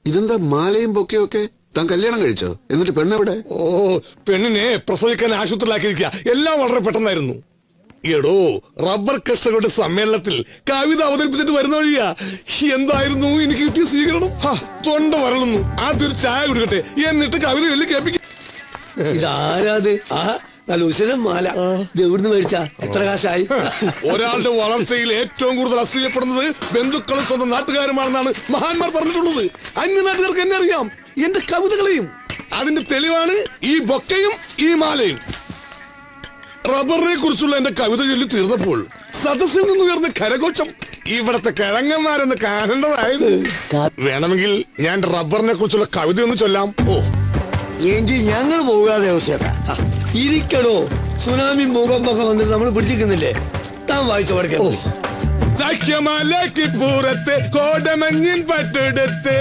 ഇതെന്താ മാലയും പൊക്കെയൊക്കെ? താൻ കല്യാണം കഴിച്ചോ? എന്നിട്ട് പെണ്ണെവിടെ? ഓ, പെണ്ണിനെ പ്രസവിക്കാൻ ആശുപത്രിയിലാക്കിയിരിക്കുക. എല്ലാം വളരെ പെട്ടെന്നായിരുന്നു. എടോ, റബ്ബർ കർഷകരുടെ സമ്മേളനത്തിൽ കവിത അവതരിപ്പിച്ചിട്ട് വരുന്ന വഴിയാ. എന്തായിരുന്നു എനിക്ക് കിട്ടിയ സ്വീകരണം? തൊണ്ട വരളുന്നു. ആദ്യം ഒരു ചായ കുടിക്കട്ടെ, എന്നിട്ട് കവിത ചൊല്ലി കേൾപ്പിക്കും. ഇതാരാത്? നല്ല ഉശരം മാല. എവിടുന്ന് മേടിച്ചാ? എത്ര കാശായി? ഒരാളുടെ വളർച്ചയിൽ ഏറ്റവും കൂടുതൽ അസൂയപ്പെടുന്നത് ബന്ധുക്കളും സ്വന്തം നാട്ടുകാരുമാണെന്നാണ് മഹാന്മാർ പറഞ്ഞിട്ടുള്ളത്. അന്യനാട്ടുകാർക്ക് എന്നെ അറിയാം, എന്റെ കവിതകളെയും. അതിന്റെ തെളിവാണ് ഈ ബൊക്കയും ഈ മാലയും. റബ്ബറിനെ കുറിച്ചുള്ള എന്റെ കവിത ചൊല്ലി തീർന്നപ്പോൾ സദസ്സിൽ നിന്ന് ഉയർന്ന കരഘോഷം ഇവിടത്തെ കിഴങ്ങന്മാരെന്ന് കാണേണ്ടതായിരുന്നു. വേണമെങ്കിൽ ഞാൻ റബ്ബറിനെ കുറിച്ചുള്ള കവിത ഒന്ന് ചൊല്ലാം. എങ്കിൽ ഞങ്ങൾ പോകാതെ ഇരിക്കടോ. സുനാമി ഭൂകമ്പൊക്കെ വന്നിട്ട് നമ്മൾ പിടിച്ചിരിക്കുന്നില്ലേ? താൻ വായിച്ചു പഠിക്കാം. സഖ്യമലയ്ക്ക് പുറത്ത് കോടമഞ്ഞിൻ പട്ടെടുത്ത്